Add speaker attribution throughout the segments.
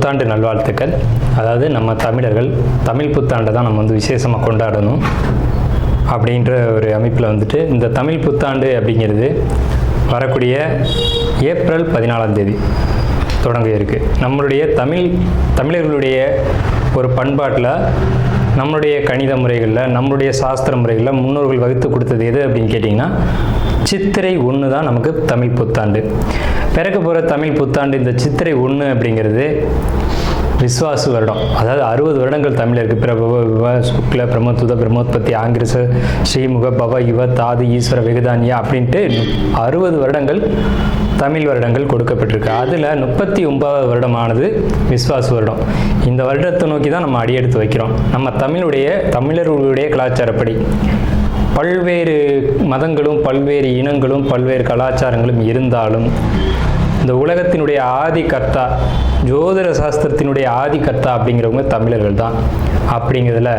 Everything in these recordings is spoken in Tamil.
Speaker 1: புத்தாண்டு நல்வாழ்த்துக்கள். அதாவது நம்ம தமிழர்கள் தமிழ் புத்தாண்டை தான் நம்ம வந்து விசேஷமாக கொண்டாடணும் அப்படின்ற ஒரு அமைப்பில் வந்துட்டு இந்த தமிழ் புத்தாண்டு அப்படிங்கிறது வரக்கூடிய ஏப்ரல் 14 தொடங்க இருக்குது. நம்மளுடைய தமிழர்களுடைய ஒரு பண்பாட்டில், நம்மளுடைய கணித முறைகளில், நம்மளுடைய சாஸ்திர முறைகளில் முன்னோர்கள் வகுத்து கொடுத்தது எது அப்படின்னு கேட்டிங்கன்னா சித்திரை 1 தான் நமக்கு தமிழ் புத்தாண்டு. பிறக்க போகிற தமிழ் புத்தாண்டு இந்த சித்திரை 1 அப்படிங்கிறது விஸ்வாசு வருடம். அதாவது 60 வருடங்கள் தமிழருக்கு பிரபவ விவ சுக்ல பிரமோத்துத பிரம்மோத்பத்தி ஆங்கிரச ஸ்ரீமுக பவ யுவ தாது ஈஸ்வர வெகுதானியா அப்படின்ட்டு 60 வருடங்கள் தமிழ் வருடங்கள் கொடுக்கப்பட்டிருக்கு. அதில் 39வது வருடமானது விஸ்வாசு வருடம். இந்த வருடத்தை நோக்கி தான் நம்ம அடியெடுத்து வைக்கிறோம். நம்ம தமிழர்களுடைய கலாச்சாரப்படி பல்வேறு மதங்களும் பல்வேறு இனங்களும் பல்வேறு கலாச்சாரங்களும் இருந்தாலும் இந்த உலகத்தினுடைய ஆதி கர்த்தா, ஜோதிட சாஸ்திரத்தினுடைய ஆதி கர்த்தா அப்படிங்கிறவங்க தமிழர்கள் தான். அப்படிங்கிறதுல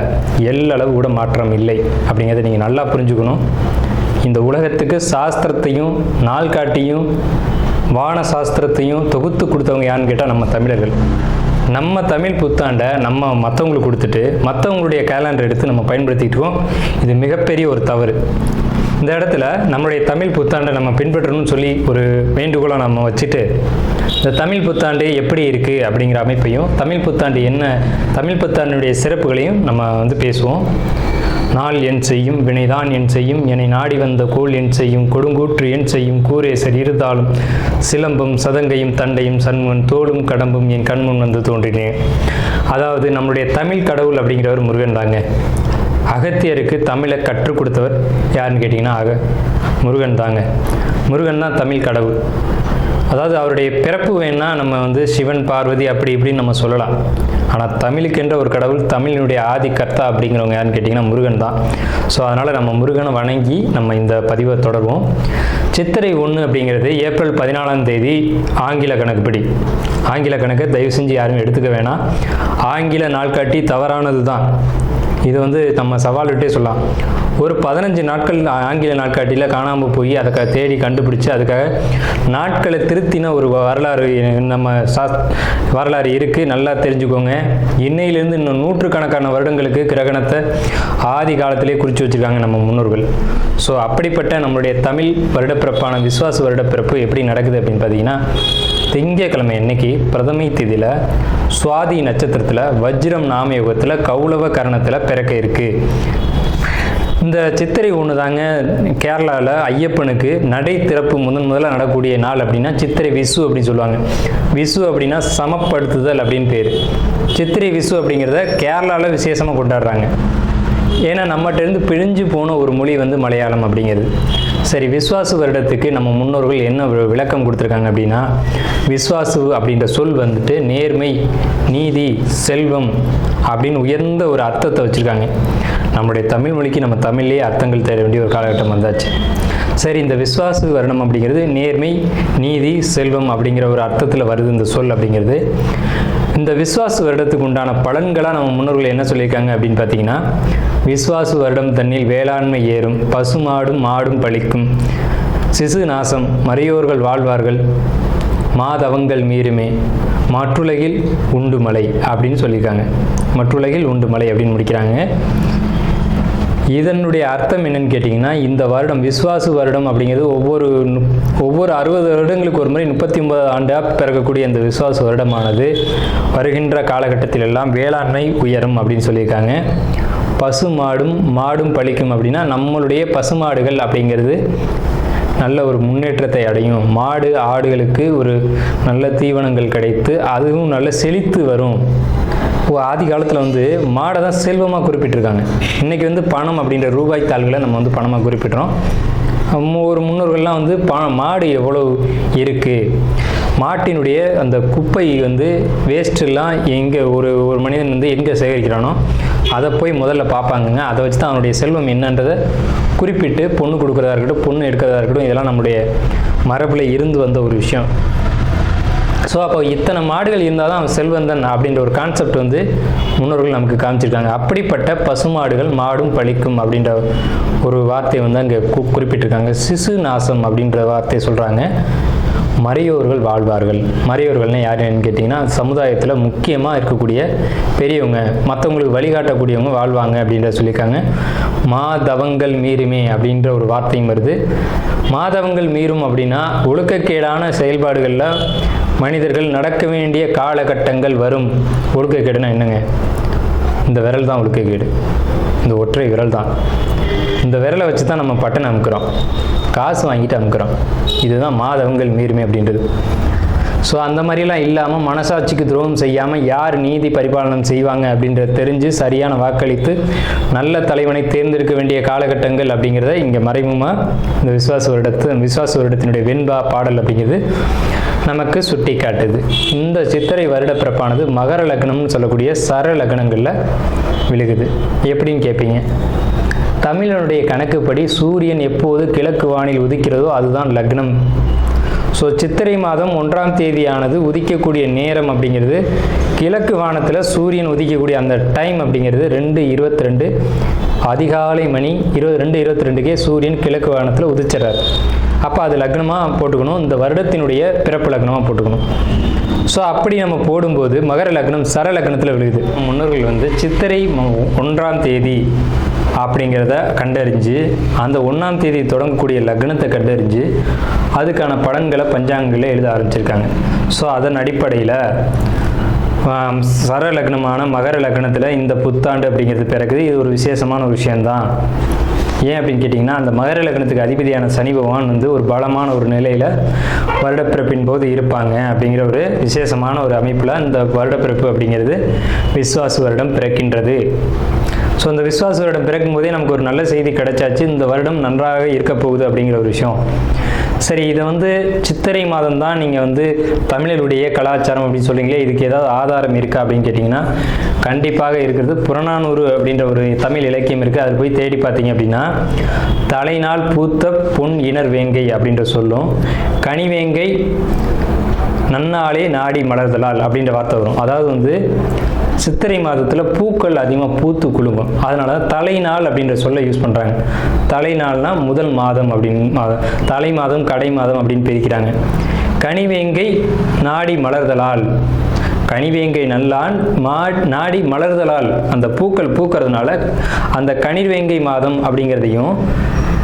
Speaker 1: எல்லளவு கூட மாற்றம் இல்லை அப்படிங்கிறத நீங்கள் நல்லா புரிஞ்சுக்கணும். இந்த உலகத்துக்கு சாஸ்திரத்தையும் நாள்காட்டியும் வான சாஸ்திரத்தையும் தொகுத்து கொடுத்தவங்க யாருன்னு கேட்டால் நம்ம தமிழர்கள். நம்ம தமிழ் புத்தாண்டை நம்ம மற்றவங்களுக்கு கொடுத்துட்டு மற்றவங்களுடைய கேலண்டர் எடுத்து நம்ம பயன்படுத்திக்கிட்டோம். இது மிகப்பெரிய ஒரு தவறு. இந்த இடத்துல நம்மளுடைய தமிழ் புத்தாண்டை நம்ம பின்பற்றணும்னு சொல்லி ஒரு வேண்டுகோளை நம்ம வச்சுட்டு இந்த தமிழ் புத்தாண்டு எப்படி இருக்குது அப்படிங்கிற அமைப்பையும் தமிழ் புத்தாண்டு என்ன, தமிழ் புத்தாண்டுடைய சிறப்புகளையும் நம்ம வந்து பேசுவோம். நாள் என் செய்யும் வினைதான் என் செய்யும் என்னை நாடி வந்த கோள் என் செய்யும் கொடுங்கூற்று என் செய்யும் கூரேசர் இருந்தாலும் சிலம்பும் சதங்கையும் தண்டையும் சண்முன் தோளும் கடம்பும் என் கண்முன் வந்து தோன்றினேன். அதாவது நம்மளுடைய தமிழ் கடவுள் அப்படிங்கிறவர் முருகன் தாங்க. அகத்தியருக்கு தமிழை கற்றுக் கொடுத்தவர் யாருன்னு கேட்டிங்கன்னா முருகன் தாங்க. முருகன் தான் தமிழ் கடவுள். அதாவது அவருடைய பிறப்பு வேணால் நம்ம வந்து சிவன் பார்வதி அப்படி இப்படின்னு நம்ம சொல்லலாம். ஆனால் தமிழுக்கென்ற ஒரு கடவுள், தமிழினுடைய ஆதி கர்த்தா அப்படிங்கிறவங்க யாருன்னு கேட்டிங்கன்னா முருகன் தான். ஸோ அதனால் நம்ம முருகனை வணங்கி நம்ம இந்த பதிவை தொடர்வோம். சித்திரை 1 அப்படிங்கிறது ஏப்ரல் 14 ஆங்கில கணக்குப்படி. ஆங்கில கணக்கை தயவு செஞ்சு யாரும் எடுத்துக்க வேணாம். ஆங்கில நாள்காட்டி தவறானது தான். இது வந்து நம்ம சவால் விட்டே சொல்லலாம். ஒரு 15 நாட்கள் ஆங்கில நாட்காட்டியில் காணாமல் போய் அதை தேடி கண்டுபிடிச்சி அதுக்காக நாட்களை திருத்தின ஒரு வரலாறு நம்ம வரலாறு இருக்குது. நல்லா தெரிஞ்சுக்கோங்க. இன்னையிலேருந்து இன்னும் நூற்றுக்கணக்கான வருடங்களுக்கு கிரகணத்தை ஆதி காலத்திலே குறித்து வச்சுருக்காங்க நம்ம முன்னோர்கள். ஸோ அப்படிப்பட்ட நம்மளுடைய தமிழ் வருடப்பிறப்பான விஸ்வாச வருடப்பிறப்பு எப்படி நடக்குது அப்படின்னு பார்த்தீங்கன்னா, திங்கட்கிழமை அன்னைக்கு பிரதமை திதியில் சுவாதி நட்சத்திரத்தில் வஜ்ரம் நாமயோகத்தில் கௌளவ கரணத்தில் பிறக்க இருக்குது. இந்த சித்திரை 1 தாங்க கேரளாவில் ஐயப்பனுக்கு நடை திறப்பு முதல்ல நடக்கக்கூடிய நாள் அப்படின்னா சித்திரை விசு அப்படின்னு சொல்லுவாங்க. விசு அப்படின்னா சமப்படுத்துதல் அப்படின்னு பேர். சித்திரை விசு அப்படிங்கிறத கேரளாவில் விசேஷமாக கொண்டாடுறாங்க. ஏன்னா நம்மகிட்டேருந்து பிழிஞ்சு போன ஒரு மொழி வந்து மலையாளம் அப்படிங்கிறது. சரி, விஸ்வாசு வருடத்துக்கு நம்ம முன்னோர்கள் என்ன விளக்கம் கொடுத்துருக்காங்க அப்படின்னா, விஸ்வாசு அப்படின்ற சொல் வந்துட்டு நேர்மை, நீதி, செல்வம் அப்படின்னு உயர்ந்த ஒரு அர்த்தத்தை வச்சுருக்காங்க. நம்முடைய தமிழ் மொழிக்கு நம்ம தமிழ்லேயே அர்த்தங்கள் தேட வேண்டிய ஒரு காலகட்டம் வந்தாச்சு. சரி, இந்த விஸ்வாசு வருடம் அப்படிங்கிறது நேர்மை, நீதி, செல்வம் அப்படிங்கிற ஒரு அர்த்தத்தில் வருது இந்த சொல் அப்படிங்கிறது. இந்த விஸ்வாசு வருடத்துக்கு உண்டான பலன்களாக நம்ம முன்னோர்கள் என்ன சொல்லியிருக்காங்க அப்படின்னு பார்த்தீங்கன்னா, விஸ்வாசு வருடம் தன்னில் வேளாண்மை ஏறும், பசுமாடும் மாடும் பழிக்கும், சிசு நாசம், மறையோர்கள் வாழ்வார்கள், மாதவங்கள் மீறுமே, மற்றுலகில் உண்டு மலை அப்படின்னு சொல்லியிருக்காங்க. மற்றுலகில் உண்டு மலை அப்படின்னு முடிக்கிறாங்க. இதனுடைய அர்த்தம் என்னன்னு கேட்டிங்கன்னா, இந்த வருடம் விஸ்வாசு வருடம் அப்படிங்கிறது ஒவ்வொரு 60 வருடங்களுக்கு ஒரு முறை 39 ஆண்டாக பிறக்கக்கூடிய இந்த விஸ்வாசு வருடமானது வருகின்ற காலகட்டத்தில் எல்லாம் வேளாண்மை உயரும் அப்படின்னு சொல்லியிருக்காங்க. மாடும் பழிக்கும் அப்படின்னா நம்மளுடைய பசுமாடுகள் அப்படிங்கிறது நல்ல ஒரு முன்னேற்றத்தை அடையும். மாடு ஆடுகளுக்கு ஒரு நல்ல தீவனங்கள் கிடைத்து அதுவும் நல்ல செழித்து வரும். ஆதி காலத்தில் வந்து மாடை தான் செல்வமாக குறிப்பிட்டிருக்காங்க. இன்றைக்கி வந்து பணம் அப்படின்ற ரூபாய் தாள்களை நம்ம வந்து பணமாக குறிப்பிட்றோம். ஒரு முன்னோர்கள்லாம் வந்து மாடு எவ்வளோ இருக்குது, மாட்டினுடைய அந்த குப்பை வந்து வேஸ்ட்டெல்லாம் எங்கே ஒரு மனிதன் வந்து எங்கே சேகரிக்கிறானோ அதை போய் முதல்ல பார்ப்பாங்கங்க. அதை வச்சு தான் அவனுடைய செல்வம் என்னன்றதை குறிப்பிட்டு பொண்ணு கொடுக்குறதா இருக்கட்டும், பொண்ணு எடுக்கிறதா இருக்கட்டும், இதெல்லாம் நம்முடைய மரபில் இருந்து வந்த ஒரு விஷயம். ஸோ அப்போ இத்தனை மாடுகள் இருந்தால் தான் அவன் செல்வந்தன் அப்படின்ற ஒரு கான்செப்ட் வந்து முன்னோர்கள் நமக்கு காமிச்சிருக்காங்க. அப்படிப்பட்ட பசுமாடுகள் மாடும் பழிக்கும் அப்படின்ற ஒரு வார்த்தையை வந்து அங்கே குறிப்பிட்டிருக்காங்க. சிசு நாசம் அப்படின்ற வார்த்தையை சொல்கிறாங்க. மறையோர்கள் வாழ்வார்கள். மறையோர்கள்னு யாருன்னு கேட்டிங்கன்னா சமுதாயத்தில் முக்கியமாக இருக்கக்கூடிய பெரியவங்க, மற்றவங்களுக்கு வழிகாட்டக்கூடியவங்க வாழ்வாங்க அப்படின்ற சொல்லியிருக்காங்க. மாதவங்கள் மீறுமே அப்படின்ற ஒரு வார்த்தையும் வருது. மாதவங்கள் மீறும் அப்படின்னா ஒழுக்கக்கேடான செயல்பாடுகளில் மனிதர்கள் நடக்க வேண்டிய காலகட்டங்கள் வரும். ஒழுக்கக்கேடுனா என்னங்க? இந்த விரல் தான் ஒழுக்கக்கேடு, இந்த ஒற்றை விரல் தான். இந்த விரலை வச்சு தான் நம்ம பட்டனை அமுக்கிறோம், காசு வாங்கிட்டு அமுக்கிறோம். இதுதான் மாதவங்கள் மீறுமே அப்படின்றது. ஸோ அந்த மாதிரிலாம் இல்லாமல் மனசாட்சிக்கு துரோகம் செய்யாமல் யார் நீதி பரிபாலனம் செய்வாங்க அப்படின்றத தெரிஞ்சு சரியான வாக்களித்து நல்ல தலைவனை தேர்ந்தெடுக்க வேண்டிய காலகட்டங்கள் அப்படிங்கிறத இங்கே மறைமுகமாக இந்த விசுவாச வருடத்தினுடைய வெண்பா பாடல் அப்படிங்கிறது நமக்கு சுட்டி காட்டுது. இந்த சித்திரை வருட பிறப்பானது மகர லக்னம்னு சொல்லக்கூடிய சர லக்னங்களில் விழுகுது. எப்படின்னு கேட்பீங்க? தமிழனுடைய கணக்குப்படி சூரியன் எப்போது கிழக்கு வானில் உதிக்கிறதோ அதுதான் லக்னம். ஸோ சித்திரை மாதம் 1ஆம் தேதியானது உதிக்கக்கூடிய நேரம் அப்படிங்கிறது கிழக்கு வானத்தில் சூரியன் உதிக்கக்கூடிய அந்த டைம் அப்படிங்கிறது 2:22 அதிகாலை மணி 2:22க்கே சூரியன் கிழக்கு வானத்தில் உதிச்சிடறாரு. அப்போ அது லக்னமாக போட்டுக்கணும், இந்த வருடத்தினுடைய பிறப்பு லக்னமாக போட்டுக்கணும். ஸோ அப்படி நம்ம போடும்போது மகர லக்னம் சர லக்னத்தில் விழுகுது. முன்னோர்கள் சித்திரை 1ஆம் தேதி அப்படிங்கிறத கண்டறிஞ்சு அந்த 1ஆம் தேதி தொடங்கக்கூடிய லக்னத்தை கண்டறிஞ்சு அதுக்கான பலன்களை பஞ்சாங்கங்களில் எழுத ஆரம்பிச்சிருக்காங்க. ஸோ அதன் அடிப்படையில் சர லக்னமான மகர லக்னத்தில் இந்த புத்தாண்டு அப்படிங்கிறது பிறகுது. இது ஒரு விசேஷமான ஒரு விஷயந்தான். ஏன் அப்படின்னு கேட்டிங்கன்னா, அந்த மகர லக்னத்துக்கு அதிபதியான சனி பகவான் ஒரு பலமான ஒரு நிலையில் வருடப்பிறப்பின் போது இருப்பாங்க அப்படிங்கிற ஒரு விசேஷமான ஒரு அமைப்பில் இந்த வருடப்பிறப்பு அப்படிங்கிறது விஸ்வாச வருடம் பிறக்கின்றது. ஸோ இந்த விஸ்வாச வருடம் பிறக்கும் போதே நமக்கு ஒரு நல்ல செய்தி கிடைச்சாச்சு, இந்த வருடம் நன்றாக இருக்க போகுது அப்படிங்கிற ஒரு விஷயம். சரி, இதை சித்திரை மாதம் தான் நீங்கள் தமிழருடைய கலாச்சாரம் அப்படின்னு சொல்றீங்களே, இதுக்கு ஏதாவது ஆதாரம் இருக்கா அப்படின்னு கேட்டிங்கன்னா கண்டிப்பாக இருக்கிறது. புறநானூறு அப்படின்ற ஒரு தமிழ் இலக்கியம் இருக்குது. அதில் போய் தேடி பார்த்தீங்க அப்படின்னா தலைநாள் பூத்த பொன் இணர் வேங்கை அப்படின்ற சொல்லும், கனிவேங்கை நன்னாளே நாடி மலர்தலால் அப்படின்ற வார்த்தை வரும். அதாவது சித்திரை மாதத்தில் பூக்கள் அதிகமாக பூத்து குலுங்கும். அதனால தலைநாள் அப்படின்ற சொல்ல யூஸ் பண்ணுறாங்க. தலைநாள்னா முதல் மாதம் அப்படின்னு, தலை மாதம் கடை மாதம் அப்படின்னு பிரிக்கிறாங்க. கனிவேங்கை நாடி மலர்தலால், கனிவேங்கை நல்லான் நாடி மலர்தலால், அந்த பூக்கள் பூக்கிறதுனால அந்த கனிவேங்கை மாதம் அப்படிங்கிறதையும்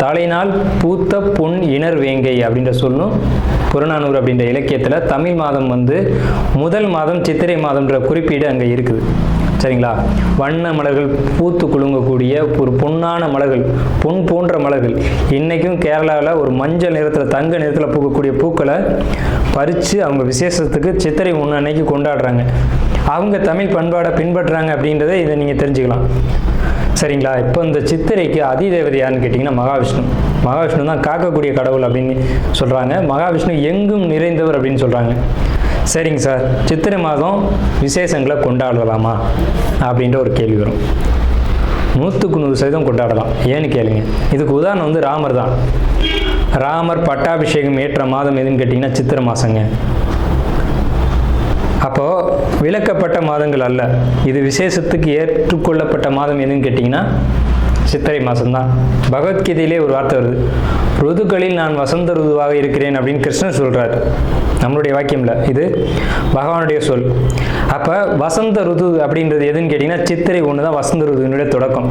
Speaker 1: தலைநாள் பூத்த பொன் இணர் வேங்கை அப்படின்ற சொல்லும் புறநானூறு அப்படின்ற இலக்கியத்தில் தமிழ் மாதம் முதல் மாதம் சித்திரை மாதம்ன்ற குறிப்பீடு அங்கே இருக்குது. சரிங்களா? வண்ண மலர்கள் பூத்து குலுங்கக்கூடிய ஒரு பொன்னான மலர்கள், பொன் போன்ற மலர்கள். இன்றைக்கும் கேரளாவில் ஒரு மஞ்சள் நிறத்தில் தங்க நிறத்தில் பூக்கக்கூடிய பூக்களை பறித்து அவங்க விசேஷத்துக்கு சித்திரை 1 அன்னைக்கு கொண்டாடுறாங்க. அவங்க தமிழ் பண்பாடை பின்பற்றுறாங்க அப்படின்றத இதை நீங்கள் தெரிஞ்சுக்கலாம். சரிங்களா? இப்போ இந்த சித்திரைக்கு அதிதேவதை யாருன்னு கேட்டிங்கன்னா மகாவிஷ்ணு. மகாவிஷ்ணு தான் காக்கக்கூடிய கடவுள் அப்படின்னு சொல்கிறாங்க. மகாவிஷ்ணு எங்கும் நிறைந்தவர் அப்படின்னு சொல்கிறாங்க. சரிங்க சார், சித்திரை மாதம் விசேஷங்களை கொண்டாடலாமா அப்படின்ற ஒரு கேள்வி வரும். 100% கொண்டாடலாம். ஏன்னு கேளுங்க. இதுக்கு உதாரணம் ராமர் தான். ராமர் பட்டாபிஷேகம் ஏற்ற மாதம் எதுன்னு கேட்டிங்கன்னா சித்திரை மாதங்க. அப்போது விலக்கப்பட்ட மாதங்கள் அல்ல, இது விசேஷத்துக்கு ஏற்றுக்கொள்ளப்பட்ட மாதம் எதுன்னு கேட்டிங்கன்னா சித்திரை மாதம்தான். பகவத்கீதையிலே ஒரு வார்த்தை வருது, ருதுக்களில் நான் வசந்த ருதுவாக இருக்கிறேன் அப்படின்னு கிருஷ்ணன் சொல்கிறார். நம்மளுடைய வாக்கியம்ல, இது பகவானுடைய சொல். அப்போ வசந்த ருது அப்படின்றது எதுன்னு கேட்டிங்கன்னா சித்திரை 1 தான் வசந்த ருதுனுடைய தொடக்கம்.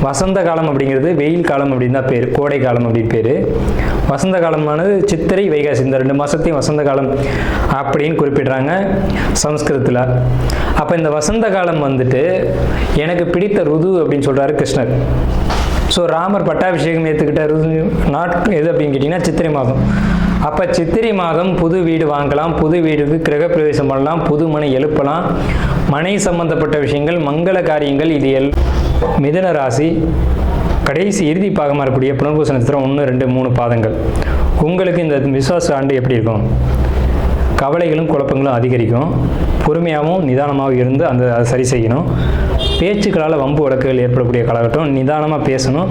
Speaker 1: வசந்த காலம் அப்படிங்கிறது வெயில் காலம் அப்படின்னு தான் பேர், கோடை காலம் அப்படின்னு பேர். வசந்த காலமானது சித்திரை வைகாசி, இந்த 2 மாதத்தையும் வசந்த காலம் அப்படின்னு குறிப்பிடுறாங்க சமஸ்கிருதத்தில். அப்போ இந்த வசந்த காலம் எனக்கு பிடித்த ருது அப்படின்னு சொல்கிறாரு கிருஷ்ணர். ஸோ ராமர் பட்டாபிஷேகம் ஏற்றுக்கிட்ட நாட்கள் எது அப்படின்னு கேட்டிங்கன்னா சித்திரை மாதம். அப்போ சித்திரை மாதம் புது வீடு வாங்கலாம், புது வீடுக்கு கிரகப்பிரவேசம் பண்ணலாம், புது மனை எழுப்பலாம், மனை சம்பந்தப்பட்ட விஷயங்கள், மங்கள காரியங்கள், இது மிதுன ராசி கடைசி இறுதி பாகமாக இருக்கக்கூடிய புனர்பூச நட்சத்திரம் 1, 2, 3 பாதங்கள். உங்களுக்கு இந்த விசுவாச ஆண்டு எப்படி இருக்கும்? கவலைகளும் குழப்பங்களும் அதிகரிக்கும். பொறுமையாகவும் நிதானமாகவும் இருந்து அதை சரி செய்யணும். பேச்சுக்களால் வம்பு வழக்குகள் ஏற்படக்கூடிய காலகட்டம். நிதானமாக பேசணும்.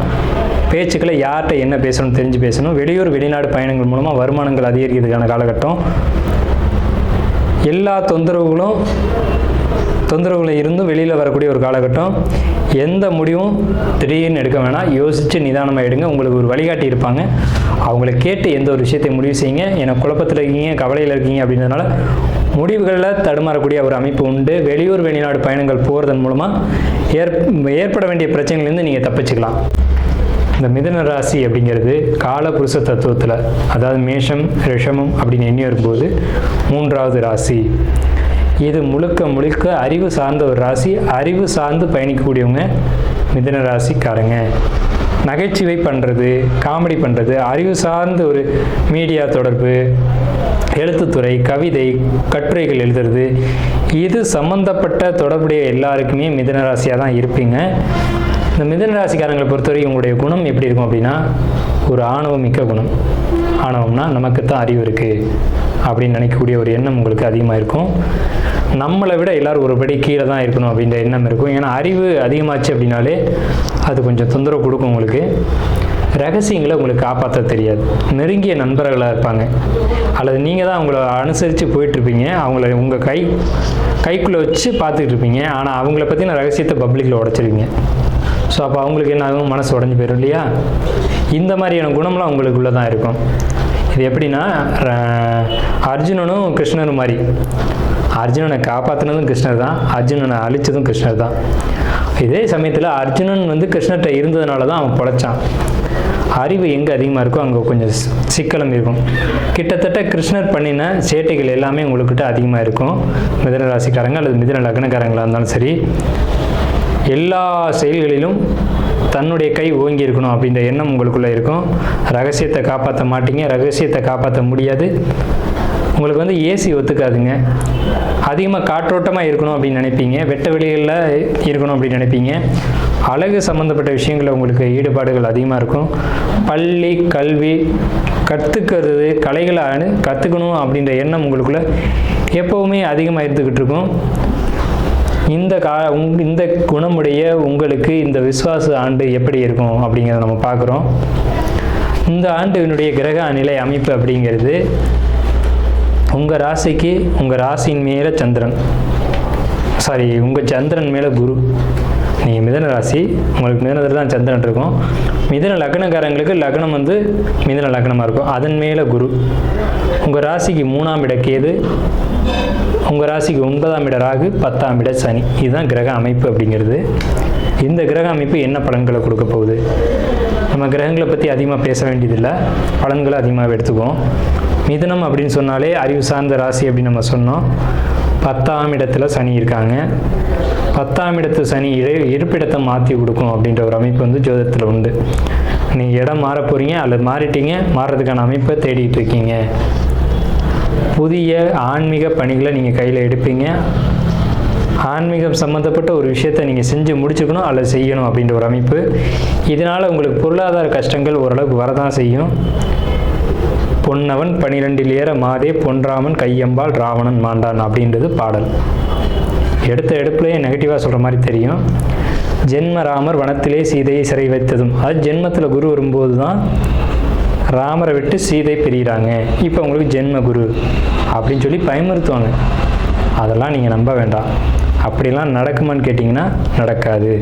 Speaker 1: பேச்சுக்களை யார்கிட்ட என்ன பேசணும் தெரிஞ்சு பேசணும். வெளியூர் வெளிநாடு பயணங்கள் மூலமாக வருமானங்கள் அதிகரிக்கிறதுக்கான காலகட்டம். எல்லா தொந்தரவுகளை இருந்தும் வெளியில் வரக்கூடிய ஒரு காலகட்டம். எந்த முடிவும் திடீர்னு எடுக்க வேணாம், யோசித்து நிதானமாக எடுங்க. உங்களுக்கு ஒரு வழிகாட்டி இருப்பாங்க, அவங்கள கேட்டு எந்த ஒரு விஷயத்தை முடிவு செய்யுங்க. எனக்கு குழப்பத்தில் இருக்கீங்க, கவலையில் இருக்கீங்க அப்படின்றதுனால முடிவுகளில் தடுமாறக்கூடிய ஒரு அமைப்பு உண்டு. வெளியூர் வெளிநாடு பயணங்கள் போகிறதன் மூலமாக ஏற்பட வேண்டிய பிரச்சனைலேருந்து நீங்கள் தப்பிச்சுக்கலாம். இந்த மிதுன ராசி அப்படிங்கிறது காலபுருஷ தத்துவத்தில், அதாவது மேஷம் ரிஷமம் அப்படின்னு எண்ணி வரும்போது 3வது ராசி. இது முழுக்க அறிவு சார்ந்த ஒரு ராசி. அறிவு சார்ந்து பயணிக்கக்கூடியவங்க மிதுன ராசிக்காரங்க. நகைச்சுவை பண்ணுறது, காமெடி பண்ணுறது, அறிவு சார்ந்த ஒரு மீடியா தொடர்பு, எழுத்துத்துறை, கவிதை, கட்டுரைகள் எழுதுறது, இது சம்பந்தப்பட்ட தொடர்புடைய எல்லாருக்குமே மிதுன ராசியாக தான் இருப்பீங்க. இந்த மிதுன ராசிக்காரங்களை பொறுத்தவரைக்கும் உங்களுடைய குணம் எப்படி இருக்கும் அப்படின்னா, ஒரு ஆணவம் மிக்க குணம். ஆணவம்னா நமக்கு தான் அறிவு இருக்குது அப்படின்னு நினைக்கக்கூடிய ஒரு எண்ணம் உங்களுக்கு அதிகமாக இருக்கும். நம்மளை விட எல்லோரும் ஒரு படி கீழே தான் இருக்கணும் அப்படின்ற எண்ணம் இருக்கும். ஏன்னா அறிவு அதிகமாச்சு அப்படின்னாலே அது கொஞ்சம் தொந்தரவு கொடுக்கும் உங்களுக்கு. ரகசியங்களை உங்களுக்கு காப்பாற்ற தெரியாது. நெருங்கிய நண்பர்களாக இருப்பாங்க, அல்லது நீங்கள் தான் அவங்கள அனுசரித்து போயிட்டுருப்பீங்க. அவங்கள உங்கள் கைக்குள்ளே வச்சு பார்த்துக்கிட்டு இருப்பீங்க. ஆனால் அவங்கள பற்றின ரகசியத்தை பப்ளிக்கில் உடைச்சிருவீங்க. ஸோ அப்போ அவங்களுக்கு என்ன ஆகும், மனசு உடஞ்சி போயிடும் இல்லையா? இந்த மாதிரியான குணம்லாம் உங்களுக்குள்ளே தான் இருக்கும். இது எப்படின்னா, அர்ஜுனனும் கிருஷ்ணரும் மாதிரி. அர்ஜுனனை காப்பாற்றினதும் கிருஷ்ணர் தான், அர்ஜுனனை அழித்ததும் கிருஷ்ணர் தான். இதே சமயத்தில் அர்ஜுனன் கிருஷ்ணர்கிட்ட இருந்ததுனால தான் அவன் பொழைச்சான். அறிவு எங்கே அதிகமாக இருக்கோ அங்கே கொஞ்சம் சிக்கலம் இருக்கும். கிட்டத்தட்ட கிருஷ்ணர் பண்ணின சேட்டைகள் எல்லாமே உங்கள்கிட்ட அதிகமாக இருக்கும். மிதுன ராசிக்காரங்க அல்லது மிதுன லக்னக்காரங்களாக இருந்தாலும் சரி, எல்லா செயல்களிலும் தன்னுடைய கை ஓங்கி இருக்கணும் அப்படின்ற எண்ணம் உங்களுக்குள்ளே இருக்கும். ரகசியத்தை காப்பாற்ற மாட்டீங்க, ரகசியத்தை காப்பாற்ற முடியாது. உங்களுக்கு ஏசி ஒத்துக்காதுங்க. அதிகமாக காற்றோட்டமாக இருக்கணும் அப்படின்னு நினைப்பீங்க, வெட்ட வெளிகளில் இருக்கணும் அப்படின்னு நினைப்பீங்க. அழகு சம்மந்தப்பட்ட விஷயங்களில் உங்களுக்கு ஈடுபாடுகள் அதிகமாக இருக்கும். பள்ளி கல்வி கற்றுக்கிறது, கலைகளை கற்றுக்கணும் அப்படின்ற எண்ணம் உங்களுக்குள்ளே எப்போவுமே அதிகமாக இருந்துக்கிட்டு இருக்கும். இந்த குணமுடைய உங்களுக்கு இந்த விசுவாச ஆண்டு எப்படி இருக்கும் அப்படிங்கிறத நம்ம பார்க்குறோம். இந்த ஆண்டினுடைய கிரக நிலை அமைப்பு அப்படிங்கிறது, உங்கள் ராசிக்கு உங்கள் ராசியின் மேலே சந்திரன், உங்கள் சந்திரன் மேலே குரு. நீங்கள் மிதுன ராசி, உங்களுக்கு மிதுனத்தில் தான் சந்திரன் இருக்கும். மிதுன லக்னக்காரங்களுக்கு லக்னம் மிதுன லக்னமாக இருக்கும், அதன் மேலே குரு. உங்கள் ராசிக்கு 3ஆம் இட கேது, உங்கள் ராசிக்கு 9ஆம் இட ராகு, 10ஆம் இட சனி. இதுதான் கிரக அமைப்பு அப்படிங்கிறது. இந்த கிரக அமைப்பு என்ன பலன்களை கொடுக்க போகுது? நம்ம கிரகங்களை பற்றி அதிகமாக பேச வேண்டியதில்லை, பலன்களை அதிகமாக எடுத்துக்குவோம். மிதுனம் அப்படின்னு சொன்னாலே அறிவு சார்ந்த ராசி அப்படின்னு நம்ம சொன்னோம். 10ஆம் இடத்துல சனி இருக்காங்க. 10ஆம் இடத்து சனி இருப்பிடத்தை மாற்றி கொடுக்கும் அப்படின்ற ஒரு அமைப்பு ஜோதிடத்தில் உண்டு. நீங்கள் இடம் மாற போகிறீங்க அல்லது மாறிட்டீங்க, மாறுறதுக்கான அமைப்பை தேடிட்டு இருக்கீங்க. புதிய ஆன்மீக பணிகளை நீங்கள் கையில் எடுப்பீங்க. ஆன்மீகம் சம்மந்தப்பட்ட ஒரு விஷயத்தை நீங்கள் செஞ்சு முடிச்சுக்கணும் அல்லது செய்யணும் அப்படின்ற ஒரு அமைப்பு. இதனால் உங்களுக்கு பொருளாதார கஷ்டங்கள் ஓரளவுக்கு வரதான் செய்யும். பொன்னவன் 12 ஏற மாதே பொன்றாமன் கையம்பால் ராவணன் மாண்டான் அப்படின்றது பாடல். எடுத்த எடுப்புலேயே நெகட்டிவாக சொல்கிற மாதிரி தெரியும். ஜென்ம ராமர் வனத்திலே சீதையை சிறை வைத்ததும், அது ஜென்மத்தில் குரு வரும்போது தான் ராமரை விட்டு சீதை பிரிகிறாங்க. இப்போ உங்களுக்கு ஜென்ம குரு அப்படின்னு சொல்லி பயமுறுத்துவாங்க. அதெல்லாம் நீங்கள் நம்ப வேண்டாம். அப்படிலாம் நடக்குமான்னு கேட்டிங்கன்னா நடக்காது.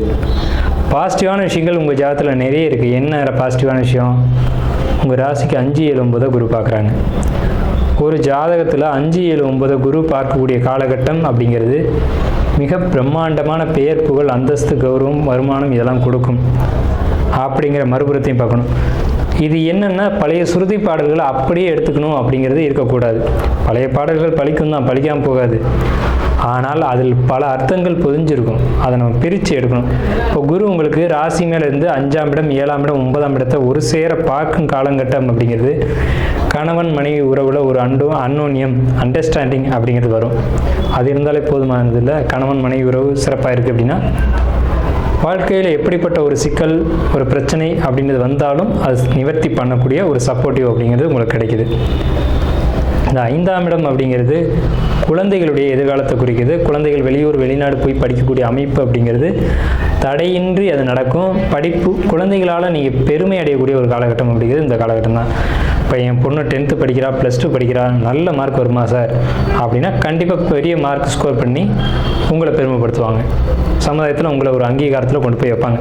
Speaker 1: பாசிட்டிவான விஷயங்கள் உங்கள் ஜாதகத்தில் நிறைய இருக்குது. என்ன பாசிட்டிவான விஷயம்? உங்கள் ராசிக்கு 5, 7, 9 குரு பார்க்குறாங்க. ஒரு ஜாதகத்தில் 5, 7, 9 குரு பார்க்கக்கூடிய காலகட்டம் அப்படிங்கிறது மிக பிரம்மாண்டமான பெயர், புகழ், அந்தஸ்து, கௌரவம், வருமானம் இதெல்லாம் கொடுக்கும் அப்படிங்கிற மறுபுறத்தையும் பார்க்கணும். இது என்னென்னா, பழைய சுருதி பாடல்களை அப்படியே எடுத்துக்கணும் அப்படிங்கிறது இருக்கக்கூடாது. பழைய பாடல்கள் பழிக்கும் தான், பழிக்காமல் போகாது. ஆனால் அதில் பல அர்த்தங்கள் பொதிஞ்சிருக்கும். அதை நம்ம பிரித்து எடுக்கணும். இப்போ குரு உங்களுக்கு ராசி மேலே இருந்து 5ஆம் இடம், 7ஆம் இடம், 9ஆம் இடத்தை ஒரு சேர பார்க்கும் காலங்கட்டம் அப்படிங்கிறது கணவன் மனைவி உறவில் ஒரு அன்னோன்யம், அண்டர்ஸ்டாண்டிங் அப்படிங்கிறது வரும். அது இருந்தாலே போதுமானது இல்லை. கணவன் மனைவி உறவு சிறப்பாக இருக்குது அப்படின்னா வாழ்க்கையில் எப்படிப்பட்ட ஒரு சிக்கல், ஒரு பிரச்சனை அப்படின்றது வந்தாலும் அது நிவர்த்தி பண்ணக்கூடிய ஒரு சப்போர்ட்டிவ் அப்படிங்கிறது உங்களுக்கு கிடைக்குது. இந்த 5ஆம் இடம் அப்படிங்கிறது குழந்தைகளுடைய எதிர்காலத்தை குறிக்குது. குழந்தைகள் வெளியூர் வெளிநாடு போய் படிக்கக்கூடிய அமைப்பு அப்படிங்கிறது தடையின்றி அது நடக்கும். படிப்பு குழந்தைகளால் நீங்கள் பெருமை அடையக்கூடிய ஒரு காலகட்டம் அப்படிங்கிறது இந்த காலகட்டம் தான். இப்போ என் பொண்ணு 10th படிக்கிறா, +2 படிக்கிறா, நல்ல மார்க் வருமா சார் அப்படின்னா கண்டிப்பாக பெரிய மார்க் ஸ்கோர் பண்ணி உங்களை பெருமைப்படுத்துவாங்க. சமுதாயத்தில் உங்களை ஒரு அங்கீகாரத்தில் கொண்டு போய் வைப்பாங்க.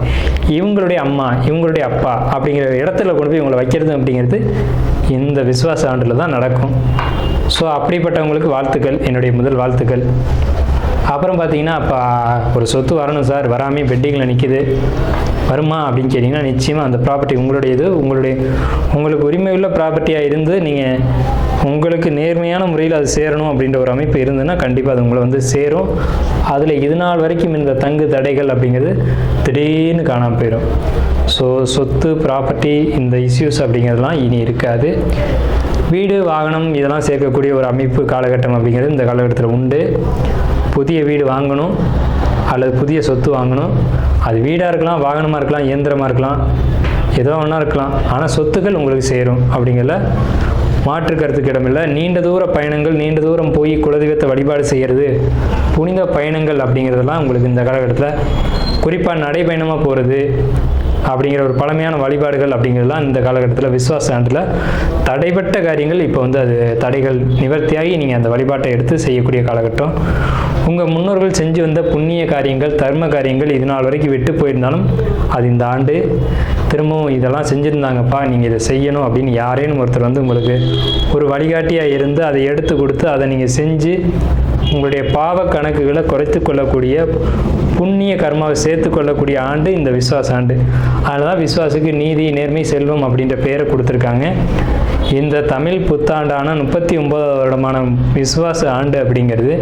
Speaker 1: இவங்களுடைய அம்மா, இவங்களுடைய அப்பா அப்படிங்கிற இடத்துல கொண்டு போய் இவங்களை வைக்கிறது அப்படிங்கிறது இந்த விசுவாச ஆண்டில் தான் நடக்கும். ஸோ அப்படிப்பட்டவங்களுக்கு வாழ்த்துக்கள், என்னுடைய முதல் வாழ்த்துக்கள். அப்புறம் பார்த்தீங்கன்னா, அப்போ ஒரு சொத்து வரணும் சார், வராமே பெட்டிங்கில் நிற்கிது, வருமா அப்படின்னு கேட்டிங்கன்னா நிச்சயமாக அந்த ப்ராப்பர்ட்டி உங்களுடையது. உங்களுக்கு உரிமை உள்ள ப்ராப்பர்ட்டியாக இருந்து நீங்கள் உங்களுக்கு நேர்மையான முறையில் அது சேரணும் அப்படின்ற ஒரு அமைப்பு இருந்ததுன்னா கண்டிப்பாக அது உங்களை வந்து சேரும். அதில் இது நாள் வரைக்கும் இந்த தங்கு தடைகள் அப்படிங்கிறது திடீர்னு காணாமல் போயிடும். ஸோ சொத்து, ப்ராப்பர்ட்டி, இந்த இஷ்யூஸ் அப்படிங்கிறதுலாம் இனி இருக்காது. வீடு, வாகனம் இதெல்லாம் சேர்க்கக்கூடிய ஒரு அமைப்பு காலகட்டம் அப்படிங்கிறது இந்த காலகட்டத்தில் உண்டு. புதிய வீடு வாங்கணும் அல்லது புதிய சொத்து வாங்கணும். அது வீடாக இருக்கலாம், வாகனமாக இருக்கலாம், இயந்திரமாக இருக்கலாம், ஏதோ ஒன்றா இருக்கலாம். ஆனால் சொத்துக்கள் உங்களுக்கு சேரும் அப்படிங்கிறத மாற்று கருத்துக்கு இடமில்லை. நீண்ட தூர பயணங்கள், நீண்ட தூரம் போய் குலதெய்வத்தை வழிபாடு செய்கிறது, புனித பயணங்கள் அப்படிங்கிறதெல்லாம் உங்களுக்கு இந்த காலகட்டத்தில், குறிப்பாக நடைப்பயணமாக போகிறது அப்படிங்கிற ஒரு பழமையான வழிபாடுகள் அப்படிங்கிறதுலாம் இந்த காலகட்டத்தில் விசுவாச ஆண்டில் தடைப்பட்ட காரியங்கள் இப்போ வந்து அது தடைகள் நிவர்த்தியாகி நீங்கள் அந்த வழிபாட்டை எடுத்து செய்யக்கூடிய காலகட்டம். உங்கள் முன்னோர்கள் செஞ்சு வந்த புண்ணிய காரியங்கள், தர்ம காரியங்கள் இது நாள் வரைக்கும் விட்டு போயிருந்தாலும் அது இந்த ஆண்டு திரும்பவும் இதெல்லாம் செஞ்சுருந்தாங்கப்பா, நீங்கள் இதை செய்யணும் அப்படின்னு யாரேனும் ஒருத்தர் வந்து உங்களுக்கு ஒரு வழிகாட்டியாக இருந்து அதை எடுத்து கொடுத்து அதை நீங்கள் செஞ்சு உங்களுடைய பாவ கணக்குகளை குறைத்து கொள்ளக்கூடிய, புண்ணிய கர்மாவை சேர்த்து கொள்ளக்கூடிய ஆண்டு இந்த விசுவாச ஆண்டு. அதனால தான் விசுவாசுக்கு நீதி, நேர்மை, செல்வம் அப்படின்ற பெயரை கொடுத்துருக்காங்க. இந்த தமிழ் புத்தாண்டான 39வது வருடமான விசுவாச ஆண்டு அப்படிங்கிறது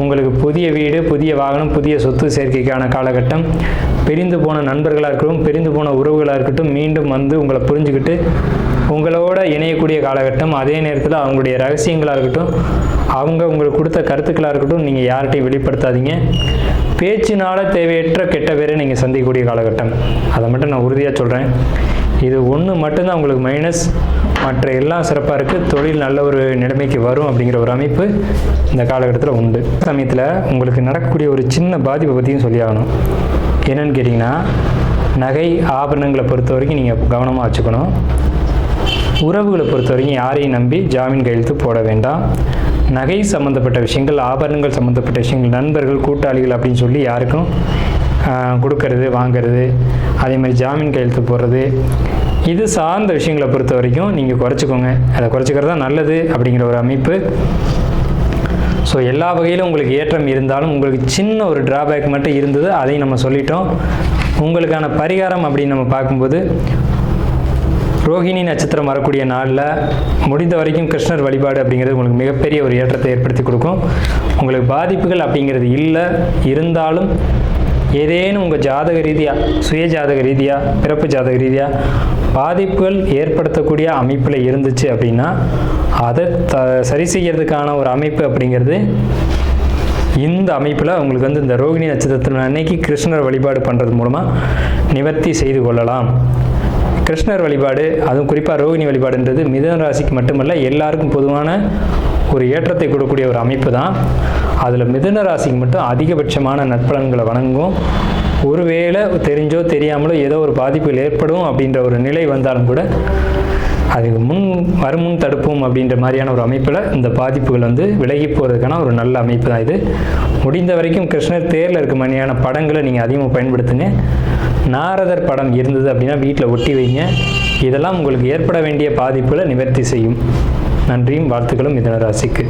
Speaker 1: உங்களுக்கு புதிய வீடு, புதிய வாகனம், புதிய சொத்து சேர்க்கைக்கான காலகட்டம். பிரிந்து போன நண்பர்களாக இருக்கட்டும், பிரிந்து போன உறவுகளாக இருக்கட்டும், மீண்டும் வந்து உங்களை புரிஞ்சுக்கிட்டு உங்களோட இணையக்கூடிய காலகட்டம். அதே நேரத்தில் அவங்களுடைய ரகசியங்களாக இருக்கட்டும், அவங்க உங்களுக்கு கொடுத்த கருத்துக்களாக இருக்கட்டும், நீங்கள் யார்கிட்டையும் வெளிப்படுத்தாதீங்க. பேச்சினால தேவையற்ற கெட்ட பேரை நீங்கள் சந்திக்கக்கூடிய காலகட்டம். அதை மட்டும் நான் உறுதியாக சொல்கிறேன். இது ஒன்று மட்டும்தான் உங்களுக்கு மைனஸ், மற்ற எல்லாம் சிறப்பாக இருக்குது. தொழில் நல்ல ஒரு நிலைமைக்கு வரும் அப்படிங்கிற ஒரு அமைப்பு இந்த காலகட்டத்தில் உண்டு. சமயத்தில் உங்களுக்கு நடக்கக்கூடிய ஒரு சின்ன பாதிப்பை பற்றியும் சொல்லி ஆகணும். என்னென்னு கேட்டிங்கன்னா, நகை ஆபரணங்களை பொறுத்த வரைக்கும் நீங்கள் கவனமாக வச்சுக்கணும். உறவுகளை பொறுத்த வரைக்கும் யாரையும் நம்பி ஜாமீன் கையெழுத்து போட வேண்டாம். நகை சம்மந்தப்பட்ட விஷயங்கள், ஆபரணங்கள் சம்மந்தப்பட்ட விஷயங்கள், நண்பர்கள், கூட்டாளிகள் அப்படின்னு சொல்லி யாருக்கும் கொடுக்கறது, வாங்கிறது, அதே மாதிரி ஜாமீன் கையெழுத்து போடுறது, இது சார்ந்த விஷயங்களை பொறுத்த வரைக்கும் நீங்கள் குறைச்சிக்கோங்க. அதை குறைச்சிக்கிறது தான் நல்லது அப்படிங்கிற ஒரு அமைப்பு. ஸோ எல்லா வகையிலும் உங்களுக்கு ஏற்றம் இருந்தாலும் உங்களுக்கு சின்ன ஒரு டிராபேக் மட்டும் இருந்தது, அதையும் நம்ம சொல்லிட்டோம். உங்களுக்கான பரிகாரம் அப்படின்னு நம்ம பார்க்கும்போது, ரோஹிணி நட்சத்திரம் வரக்கூடிய நாளில் முடிந்த வரைக்கும் கிருஷ்ணர் வழிபாடு அப்படிங்கிறது உங்களுக்கு மிகப்பெரிய ஒரு ஏற்றத்தை ஏற்படுத்தி கொடுக்கும். உங்களுக்கு பாதிப்புகள் அப்படிங்கிறது இல்லை, இருந்தாலும் ஏதேனும் உங்கள் ஜாதக ரீதியாக, சுய ஜாதக ரீதியாக, பிறப்பு ஜாதக ரீதியாக பாதிப்புகள் ஏற்படுத்தக்கூடிய அமைப்பில் இருந்துச்சு அப்படின்னா அதை சரி செய்யறதுக்கான ஒரு அமைப்பு அப்படிங்கிறது இந்த அமைப்பில் உங்களுக்கு வந்து இந்த ரோகிணி நட்சத்திரத்தின் அன்னைக்கு கிருஷ்ணர் வழிபாடு பண்ணுறது மூலமாக நிவர்த்தி செய்து கொள்ளலாம். கிருஷ்ணர் வழிபாடு, அதுவும் குறிப்பாக ரோகிணி வழிபாடுன்றது மிதுன ராசிக்கு மட்டுமல்ல எல்லாருக்கும் பொதுவான ஒரு ஏற்றத்தை கொடுக்கக்கூடிய ஒரு அமைப்பு தான். அதில் மிதுன ராசிக்கு மட்டும் அதிகபட்சமான நற்பலன்களை வழங்கும். ஒருவேளை தெரிஞ்சோ தெரியாமலோ ஏதோ ஒரு பாதிப்புகள் ஏற்படும் அப்படின்ற ஒரு நிலை வந்தாலும் கூட அதுக்கு வருமுன் தடுப்போம் அப்படின்ற மாதிரியான ஒரு அமைப்பில் இந்த பாதிப்புகள் வந்து விலகி போகிறதுக்கான ஒரு நல்ல அமைப்பு தான் இது. முடிந்த வரைக்கும் கிருஷ்ணர் தேரில் இருக்க மாதிரியான படங்களை நீங்கள் அதிகமாக பயன்படுத்துங்க. நாரதர் படம் இருந்தது அப்படின்னா வீட்டில் ஒட்டி வைங்க. இதெல்லாம் உங்களுக்கு ஏற்பட வேண்டிய பாதிப்புகளை நிவர்த்தி செய்யும். நன்றியும் வாழ்த்துக்களும் மிதுன ராசிக்கு.